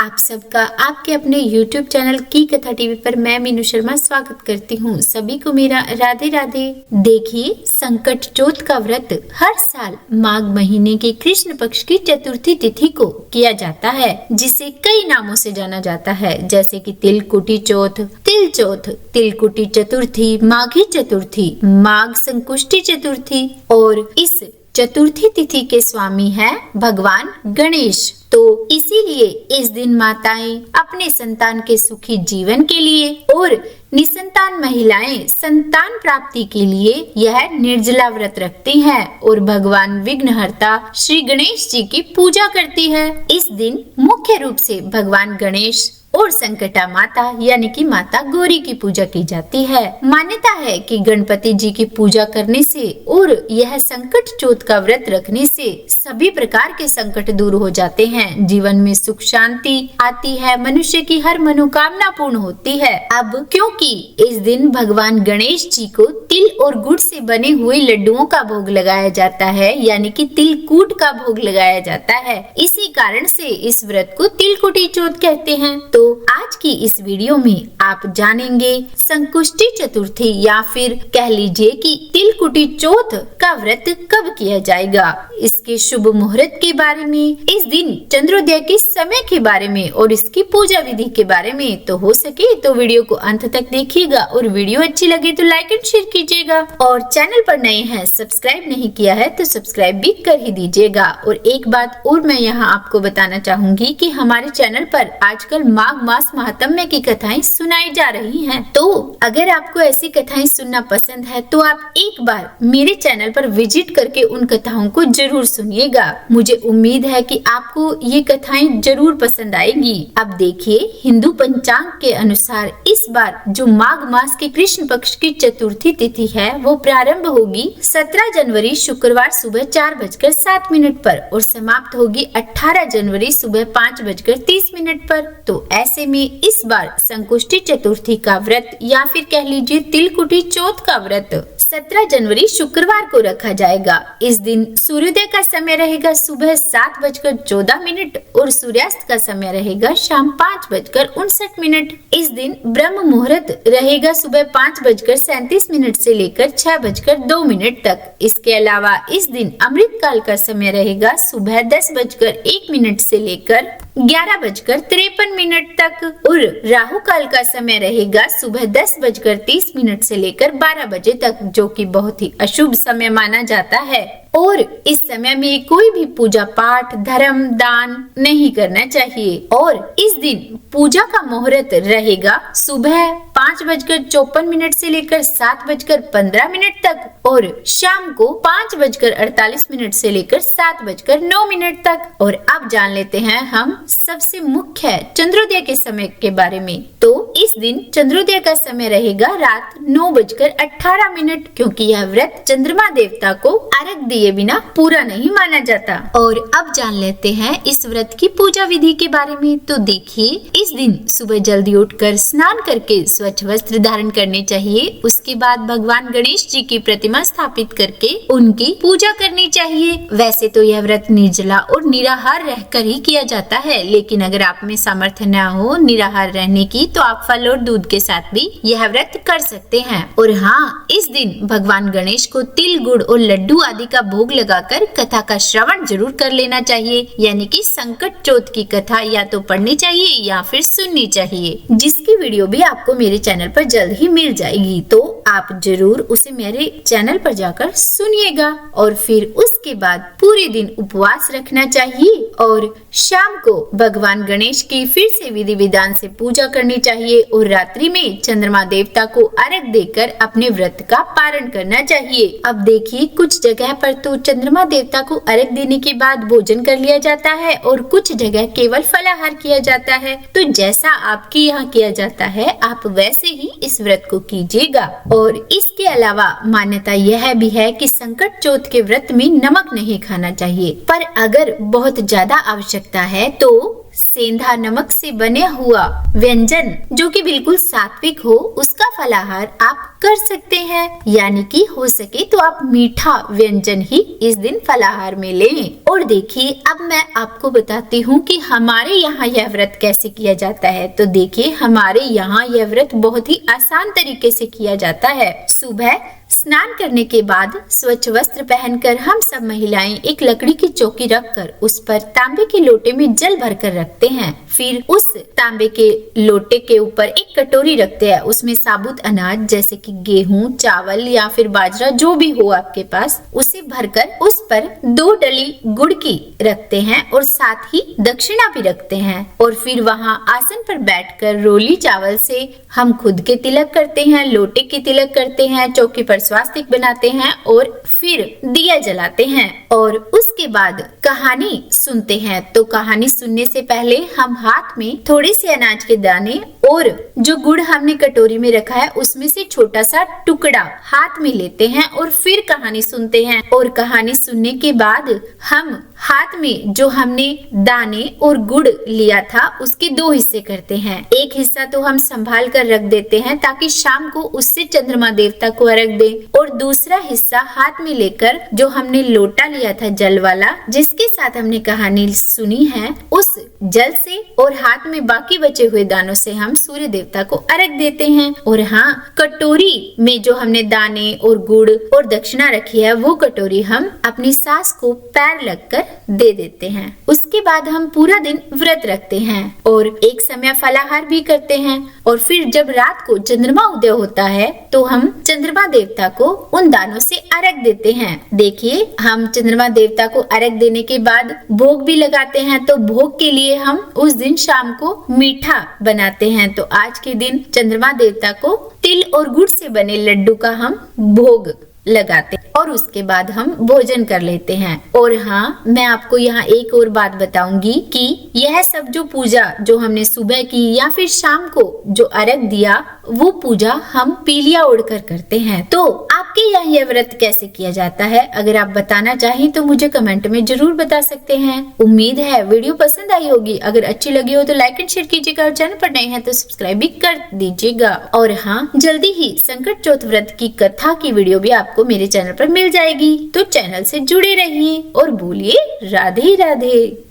आप सबका आपके अपने YouTube चैनल की कथा टीवी पर मैं मीनू शर्मा स्वागत करती हूँ। सभी को मेरा राधे राधे। देखिए, संकट चौथ का व्रत हर साल माघ महीने के कृष्ण पक्ष की चतुर्थी तिथि को किया जाता है, जिसे कई नामों से जाना जाता है, जैसे कि तिलकुटी चौथ, तिल चौथ, तिलकुटी चतुर्थी, माघी चतुर्थी, माघ संकुष्टी चतुर्थी। और इस चतुर्थी तिथि के स्वामी है भगवान गणेश। तो इसीलिए इस दिन माताएं अपने संतान के सुखी जीवन के लिए और निसंतान महिलाएं संतान प्राप्ति के लिए यह निर्जला व्रत रखती हैं और भगवान विघ्नहर्ता श्री गणेश जी की पूजा करती है। इस दिन मुख्य रूप से भगवान गणेश और संकटा माता यानी कि माता गौरी की पूजा की जाती है। मान्यता है कि गणपति जी की पूजा करने से और यह संकट चौथ का व्रत रखने से सभी प्रकार के संकट दूर हो जाते हैं, जीवन में सुख शांति आती है, मनुष्य की हर मनोकामना पूर्ण होती है। अब क्योंकि इस दिन भगवान गणेश जी को तिल और गुड़ से बने हुए लड्डुओं का भोग लगाया जाता है, यानी कि तिलकूट का भोग लगाया जाता है, इसी कारण से इस व्रत को तिलकुटी चौथ कहते हैं। तो आज की इस वीडियो में आप जानेंगे संकुष्टी चतुर्थी या फिर कह लीजिए कि तिलकुटी चौथ का व्रत कब किया जाएगा, इसके शुभ मुहूर्त के बारे में, इस दिन चंद्रोदय के समय के बारे में और इसकी पूजा विधि के बारे में। तो हो सके तो वीडियो को अंत तक देखिएगा और वीडियो अच्छी लगे तो लाइक एंड शेयर कीजिएगा और चैनल पर नए हैं सब्सक्राइब नहीं किया है तो सब्सक्राइब भी कर ही दीजिएगा। और एक बात और मैं यहाँ आपको बताना चाहूंगी कि हमारे चैनल पर आजकल माघ मास महात्म्य की कथाएं सुनाई जा रही हैं। तो अगर आपको ऐसी कथाएं सुनना पसंद है तो आप एक बार मेरे चैनल पर विजिट करके उन कथाओं को जरूर सुनिएगा। मुझे उम्मीद है कि आपको ये कथाएं जरूर पसंद आएगी। अब देखिए, हिंदू पंचांग के अनुसार इस बार जो माघ मास के कृष्ण पक्ष की चतुर्थी तिथि है वो प्रारंभ होगी 17 जनवरी शुक्रवार सुबह 4:07 पर और समाप्त होगी 18 जनवरी सुबह 5:30 पर। तो ऐसे में इस बार संकुष्टी चतुर्थी का व्रत या फिर कह लीजिए तिलकुटी चौथ का व्रत 17 जनवरी शुक्रवार को रखा जाएगा। इस दिन सूर्योदय का समय रहेगा सुबह 7:14 और सूर्यास्त का समय रहेगा शाम 5:59। इस दिन ब्रह्म मुहूर्त रहेगा सुबह 5:37 से लेकर 6:02 तक। इसके अलावा इस दिन अमृत काल का समय रहेगा सुबह 10:01 से लेकर 11:53 तक और राहु काल का समय रहेगा सुबह 10:30 से लेकर 12 बजे तक, जो कि बहुत ही अशुभ समय माना जाता है। और इस समय में कोई भी पूजा पाठ, धर्म, दान नहीं करना चाहिए। और इस दिन पूजा का मुहूर्त रहेगा सुबह 5:54 से लेकर 7:15 तक और शाम को 5:48 से लेकर 7:09 तक। और अब जान लेते हैं हम सबसे मुख्य चंद्रोदय के समय के बारे में। तो इस दिन चंद्रोदय का समय रहेगा रात 9:18, क्योंकि यह व्रत चंद्रमा देवता को अर्घ दिए बिना पूरा नहीं माना जाता। और अब जान लेते हैं इस व्रत की पूजा विधि के बारे में। तो देखिए, इस दिन सुबह जल्दी उठकर स्नान करके स्वच्छ वस्त्र धारण करने चाहिए। उसके बाद भगवान गणेश जी की प्रतिमा स्थापित करके उनकी पूजा करनी चाहिए। वैसे तो यह व्रत निर्जला और निराहार रहकर ही किया जाता है, लेकिन अगर आप में सामर्थ्य न हो निराहार रहने की तो आप फल और दूध के साथ भी यह व्रत कर सकते हैं। और हाँ, इस दिन भगवान गणेश को तिल, गुड़ और लड्डू आदि का भोग लगाकर कथा का श्रवण जरूर कर लेना चाहिए, यानी कि संकट चौथ की कथा या तो पढ़नी चाहिए या फिर सुननी चाहिए, जिसकी वीडियो भी आपको मेरे चैनल पर जल्द ही मिल जाएगी। तो आप जरूर उसे मेरे चैनल पर जाकर सुनिएगा। और फिर उसके बाद पूरे दिन उपवास रखना चाहिए और शाम को भगवान गणेश की फिर से विधि विधान से पूजा करनी चाहिए और रात्रि में चंद्रमा देवता को अर्घ देकर अपने व्रत का पारण करना चाहिए। अब देखिए, कुछ जगह पर तो चंद्रमा देवता को अर्घ देने के बाद भोजन कर लिया जाता है और कुछ जगह केवल फलाहार किया जाता है। तो जैसा आपके यहाँ किया जाता है आप वैसे ही इस व्रत को कीजिएगा। और इसके अलावा मान्यता यह भी है कि संकट चौथ के व्रत में नमक नहीं खाना चाहिए, पर अगर बहुत ज्यादा आवश्यकता है तो सेंधा नमक से बने हुआ व्यंजन जो कि बिल्कुल सात्विक हो, उसका फलाहार आप कर सकते हैं। यानी कि हो सके तो आप मीठा व्यंजन ही इस दिन फलाहार में लें। और देखिए, अब मैं आपको बताती हूँ कि हमारे यहाँ यह व्रत कैसे किया जाता है। तो देखिए, हमारे यहाँ यह व्रत बहुत ही आसान तरीके से किया जाता है। सुबह स्नान करने के बाद स्वच्छ वस्त्र पहनकर हम सब महिलाएं एक लकड़ी की चौकी रखकर उस पर तांबे के लोटे में जल भरकर रखते हैं। फिर उस तांबे के लोटे के ऊपर एक कटोरी रखते हैं। उसमें साबुत अनाज जैसे कि गेहूं, चावल या फिर बाजरा जो भी हो आपके पास, उसे भरकर उस पर 2 डली गुड़ की रखते हैं और साथ ही दक्षिणा भी रखते हैं। और फिर वहाँ आसन पर बैठकर रोली चावल से हम खुद के तिलक करते हैं, लोटे के तिलक करते हैं, चौकी पर स्वास्तिक बनाते हैं और फिर दिया जलाते हैं और उसके बाद कहानी सुनते हैं। तो कहानी सुनने से पहले हम हाथ में थोड़े से अनाज के दाने और जो गुड़ हमने कटोरी में रखा है उसमें से छोटा सा टुकड़ा हाथ में लेते हैं और फिर कहानी सुनते हैं। और कहानी सुनने के बाद हम हाथ में जो हमने दाने और गुड़ लिया था उसके 2 हिस्से करते हैं। एक हिस्सा तो हम संभाल कर रख देते हैं ताकि शाम को उससे चंद्रमा देवता को अर्घ दें, और दूसरा हिस्सा हाथ में लेकर जो हमने लोटा लिया था जल वाला, जिसके साथ हमने कहानी सुनी है, उस जल से और हाथ में बाकी बचे हुए दानों से हम सूर्य देवता को अर्घ देते हैं। और हाँ, कटोरी में जो हमने दाने और गुड़ और दक्षिणा रखी है वो कटोरी हम अपनी सास को पैर लगकर दे देते हैं। उसके बाद हम पूरा दिन व्रत रखते हैं और एक समय फलाहार भी करते हैं। और फिर जब रात को चंद्रमा उदय होता है तो हम चंद्रमा देवता को उन दानों से अर्घ देते हैं। देखिए, हम चंद्रमा देवता को अर्घ देने के बाद भोग भी लगाते हैं। तो भोग के लिए हम उस दिन शाम को मीठा बनाते हैं। तो आज के दिन चंद्रमा देवता को तिल और गुड़ से बने लड्डू का हम भोग लगाते हैं और उसके बाद हम भोजन कर लेते हैं। और हाँ, मैं आपको यहाँ एक और बात बताऊंगी कि यह सब जो पूजा जो हमने सुबह की या फिर शाम को जो अर्घ दिया, वो पूजा हम पीलिया ओढ़कर करते हैं। तो आपके यहाँ यह व्रत कैसे किया जाता है, अगर आप बताना चाहें तो मुझे कमेंट में जरूर बता सकते हैं। उम्मीद है वीडियो पसंद आई होगी। अगर अच्छी लगी हो तो लाइक एंड शेयर कीजिएगा और चैनल पर नए हैं तो सब्सक्राइब भी कर दीजिएगा। और हाँ, जल्दी ही संकट चौथ व्रत की कथा की वीडियो भी आपको मेरे चैनल पर मिल जाएगी। तो चैनल से जुड़े रहिए और बोलिए राधे राधे।